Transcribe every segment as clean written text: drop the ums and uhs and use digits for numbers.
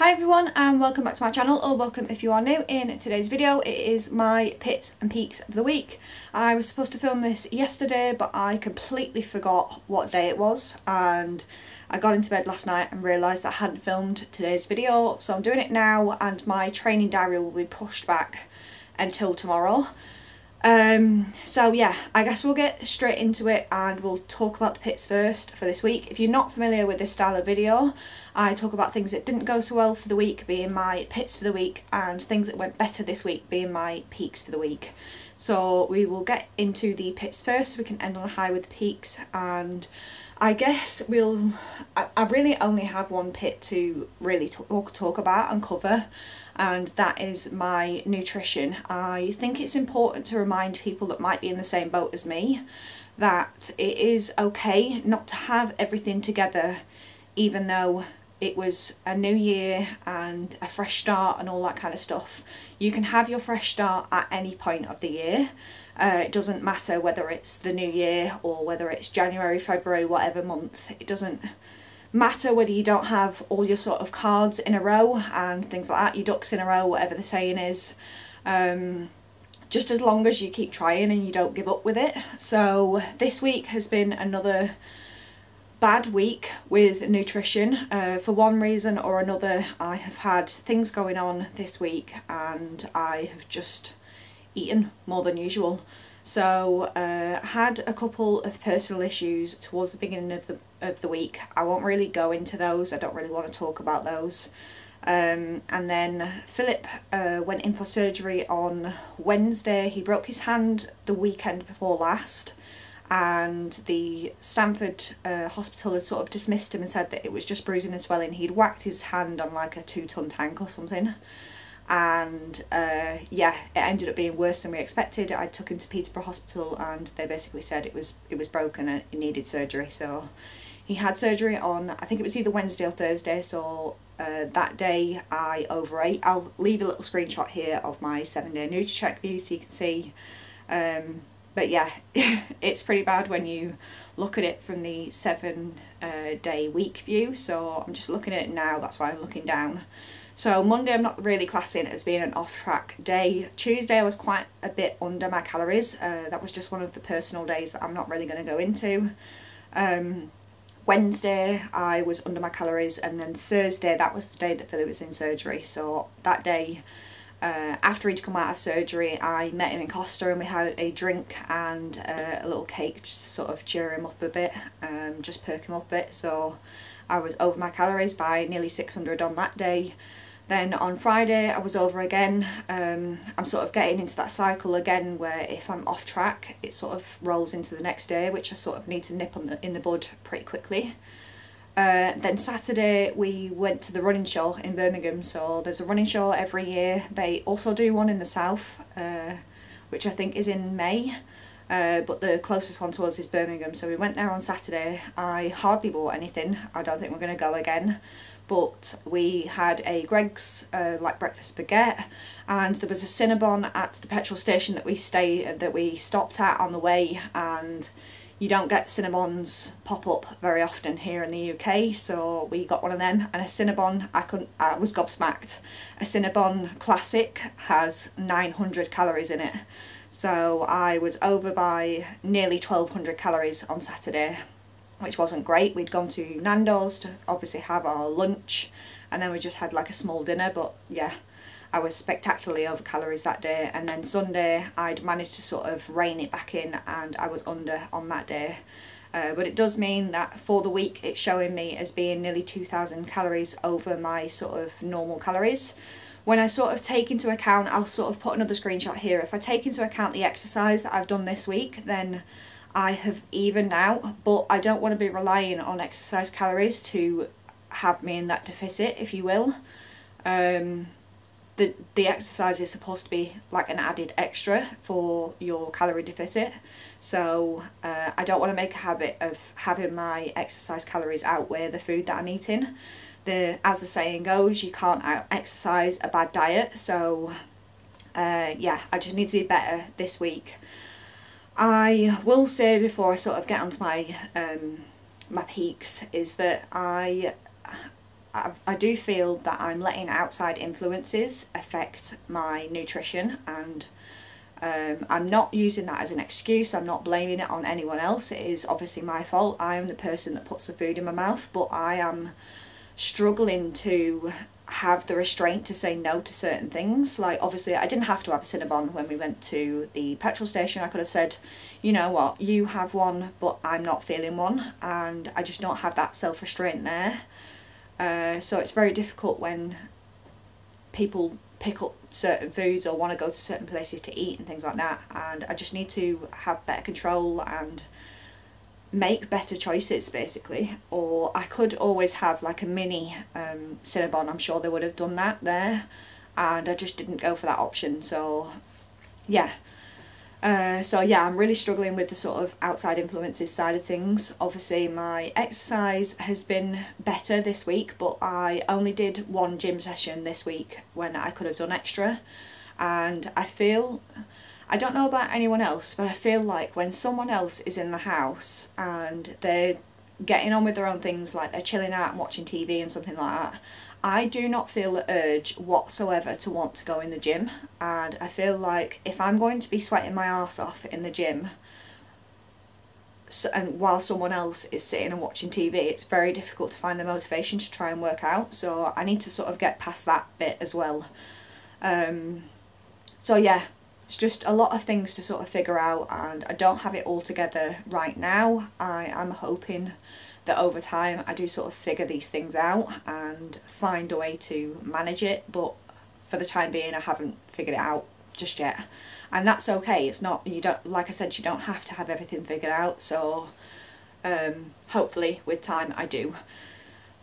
Hi everyone and welcome back to my channel, or welcome if you are new. In today's video it is my pits and peaks of the week. I was supposed to film this yesterday but I completely forgot what day it was, and I got into bed last night and realised that I hadn't filmed today's video, so I'm doing it now and my training diary will be pushed back until tomorrow. So yeah, I guess we'll get straight into it and we'll talk about the pits first for this week. If you're not familiar with this style of video, I talk about things that didn't go so well for the week being my pits for the week, and things that went better this week being my peaks for the week. So we will get into the pits first so we can end on a high with the peaks, and I guess I really only have one pit to really talk about and cover, and that is my nutrition. I think it's important to remind people that might be in the same boat as me that it is okay not to have everything together, even though it was a new year and a fresh start and all that kind of stuff. You can have your fresh start at any point of the year. It doesn't matter whether it's the new year or whether it's January, February, whatever month. It doesn't matter whether you don't have all your sort of cards in a row and things like that, your ducks in a row, whatever the saying is. Just as long as you keep trying and you don't give up with it. So this week has been another bad week with nutrition. For one reason or another, I have had things going on this week and I have just eaten more than usual. So had a couple of personal issues towards the beginning of the week. I won't really go into those, I don't really want to talk about those. And then Philip went in for surgery on Wednesday. He broke his hand the weekend before last, and the Stamford hospital had sort of dismissed him and said that it was just bruising and swelling. He'd whacked his hand on like a 2-ton tank or something, and yeah, it ended up being worse than we expected. I took him to Peterborough Hospital and they basically said it was broken and it needed surgery. So he had surgery on, I think it was either Wednesday or Thursday, so that day I overate. I'll leave a little screenshot here of my 7-day Nutri-Check view so you can see. But yeah, it's pretty bad when you look at it from the 7-day week view. So I'm just looking at it now, that's why I'm looking down. So Monday I'm not really classing it as being an off-track day. Tuesday I was quite a bit under my calories. That was just one of the personal days that I'm not really going to go into. Wednesday I was under my calories, and then Thursday, that was the day that Philip was in surgery. So that day, after he'd come out of surgery, I met him in Costa and we had a drink and a little cake just to sort of cheer him up a bit, just perk him up a bit. So I was over my calories by nearly 600 on that day. Then on Friday I was over again. I'm sort of getting into that cycle again where if I'm off track it sort of rolls into the next day, which I sort of need to nip in the bud pretty quickly. Then Saturday we went to the running show in Birmingham. So there's a running show every year. They also do one in the south, which I think is in May, but the closest one to us is Birmingham. So we went there on Saturday. I hardly bought anything. I don't think we're going to go again, but we had a Greggs like breakfast baguette, and there was a Cinnabon at the petrol station that we stopped at on the way, and you don't get Cinnabons pop up very often here in the UK, so we got one of them. And a Cinnabon, I was gobsmacked. A Cinnabon Classic has 900 calories in it, so I was over by nearly 1200 calories on Saturday, which wasn't great. We'd gone to Nando's to obviously have our lunch, and then we just had like a small dinner. But yeah, I was spectacularly over calories that day. And then Sunday I'd managed to sort of rein it back in and I was under on that day. But it does mean that for the week it's showing me as being nearly 2000 calories over my sort of normal calories. When I sort of take into account, I'll sort of put another screenshot here, if I take into account the exercise that I've done this week, then I have evened out. But I don't want to be relying on exercise calories to have me in that deficit, if you will. The exercise is supposed to be like an added extra for your calorie deficit. So I don't want to make a habit of having my exercise calories outweigh the food that I'm eating. As the saying goes, you can't out-exercise a bad diet. So yeah, I just need to be better this week. I will say before I sort of get onto my my peaks is that I do feel that I'm letting outside influences affect my nutrition, and I'm not using that as an excuse. I'm not blaming it on anyone else. It is obviously my fault. I am the person that puts the food in my mouth, but I am struggling to have the restraint to say no to certain things. Like, obviously I didn't have to have a Cinnabon when we went to the petrol station. I could have said, you know what, you have one, but I'm not feeling one, and I just don't have that self-restraint there. So it's very difficult when people pick up certain foods or want to go to certain places to eat and things like that, and I just need to have better control and make better choices, basically. Or I could always have like a mini Cinnabon. I'm sure they would have done that there, and I just didn't go for that option. So yeah. I'm really struggling with the sort of outside influences side of things. Obviously my exercise has been better this week, but I only did one gym session this week when I could have done extra, and I feel, I don't know about anyone else, but I feel like when someone else is in the house and they're getting on with their own things, like they're chilling out and watching TV and something like that, I do not feel the urge whatsoever to want to go in the gym. And I feel like if I'm going to be sweating my arse off in the gym, and while someone else is sitting and watching TV, it's very difficult to find the motivation to try and work out. So I need to sort of get past that bit as well. So yeah, it's just a lot of things to sort of figure out, and I don't have it all together right now. I am hoping that over time I do sort of figure these things out and find a way to manage it, but for the time being I haven't figured it out just yet, and that's okay. It's not, you don't, like I said, you don't have to have everything figured out, so hopefully with time I do.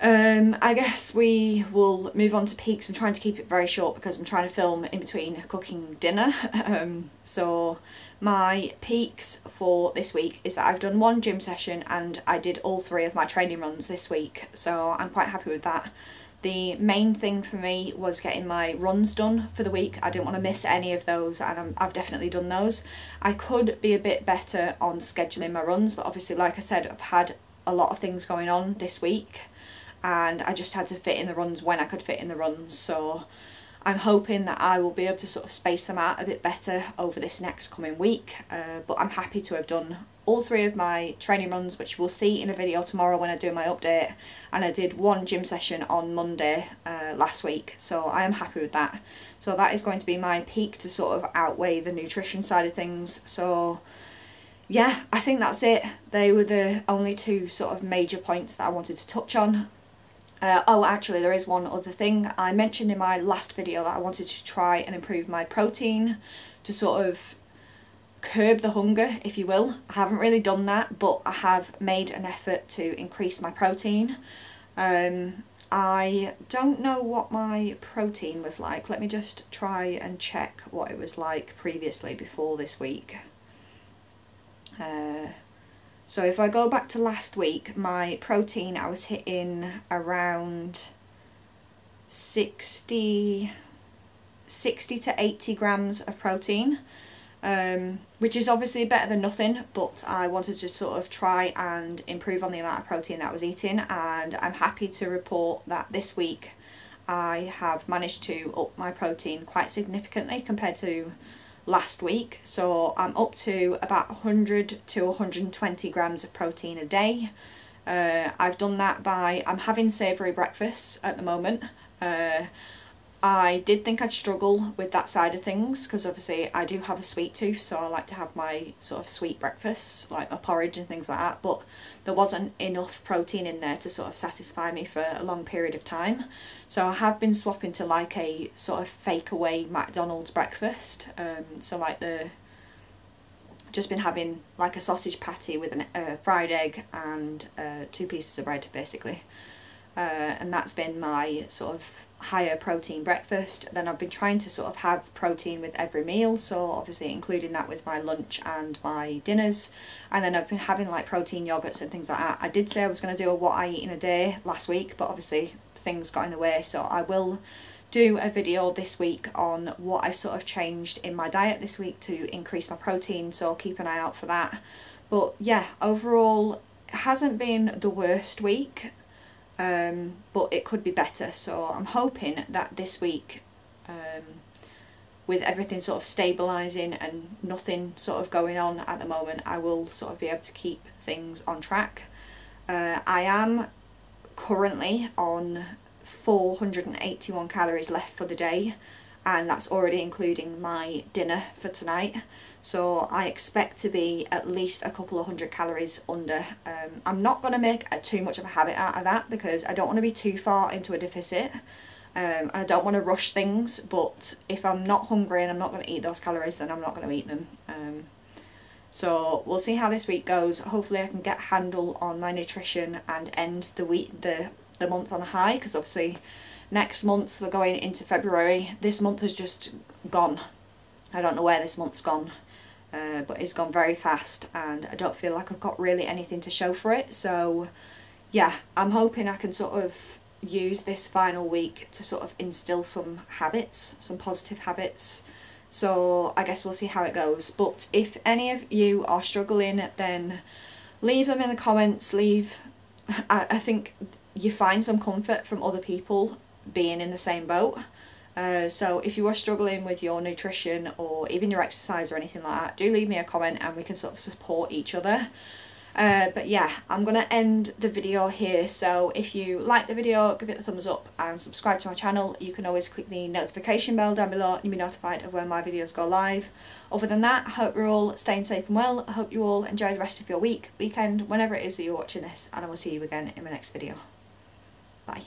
I guess we will move on to peaks. I'm trying to keep it very short because I'm trying to film in between cooking dinner. So my peaks for this week is that I've done one gym session and I did all 3 of my training runs this week, so I'm quite happy with that. The main thing for me was getting my runs done for the week. I didn't want to miss any of those, and I've definitely done those. I could be a bit better on scheduling my runs, but obviously, like I said, I've had a lot of things going on this week, and I just had to fit in the runs when I could fit in the runs. So I'm hoping that I will be able to sort of space them out a bit better over this next coming week, but I'm happy to have done all 3 of my training runs, which we'll see in a video tomorrow when I do my update, and I did one gym session on Monday last week, so I am happy with that. So that is going to be my peak to sort of outweigh the nutrition side of things. So yeah, I think that's it. They were the only 2 sort of major points that I wanted to touch on. Oh, actually there is one other thing. I mentioned in my last video that I wanted to try and improve my protein to sort of curb the hunger, if you will. I haven't really done that, but I have made an effort to increase my protein. I don't know what my protein was like. Let me just try and check what it was like previously before this week. So if I go back to last week, my protein, I was hitting around 60 to 80 grams of protein, which is obviously better than nothing, but I wanted to sort of try and improve on the amount of protein that I was eating, and I'm happy to report that this week I have managed to up my protein quite significantly compared to last week. So I'm up to about 100 to 120 grams of protein a day. I've done that by, I'm having savoury breakfasts at the moment. I did think I'd struggle with that side of things because obviously I do have a sweet tooth, so I like to have my sort of sweet breakfasts, like my porridge and things like that, but there wasn't enough protein in there to sort of satisfy me for a long period of time. So I have been swapping to like a sort of fake away McDonald's breakfast, so like just been having like a sausage patty with a fried egg and 2 pieces of bread basically. And that's been my sort of higher protein breakfast. Then I've been trying to sort of have protein with every meal, so obviously including that with my lunch and my dinners. And then I've been having like protein yogurts and things like that. I did say I was going to do a what I eat in a day last week, but obviously things got in the way, so I will do a video this week on what I've sort of changed in my diet this week to increase my protein, so keep an eye out for that. But yeah, overall it hasn't been the worst week. but it could be better. So I'm hoping that this week, with everything sort of stabilising and nothing sort of going on at the moment, I will sort of be able to keep things on track. I am currently on 481 calories left for the day, and that's already including my dinner for tonight. So I expect to be at least a couple of 100 calories under. I'm not going to make too much of a habit out of that because I don't want to be too far into a deficit. And I don't want to rush things, but if I'm not hungry and I'm not going to eat those calories, then I'm not going to eat them. So we'll see how this week goes. Hopefully I can get a handle on my nutrition and end the week, the month on a high, because obviously next month we're going into February. This month has just gone. I don't know where this month's gone, but it's gone very fast and I don't feel like I've got really anything to show for it. So yeah, I'm hoping I can sort of use this final week to sort of instill some habits, some positive habits. So I guess we'll see how it goes. But if any of you are struggling, then leave them in the comments. I think you find some comfort from other people being in the same boat. So if you are struggling with your nutrition or even your exercise or anything like that, do leave me a comment and we can sort of support each other. But yeah, I'm going to end the video here. So if you like the video, give it a thumbs up and subscribe to my channel. You can always click the notification bell down below and you'll be notified of when my videos go live. Other than that, I hope you're all staying safe and well. I hope you all enjoy the rest of your weekend, whenever it is that you're watching this, and I will see you again in my next video. Bye.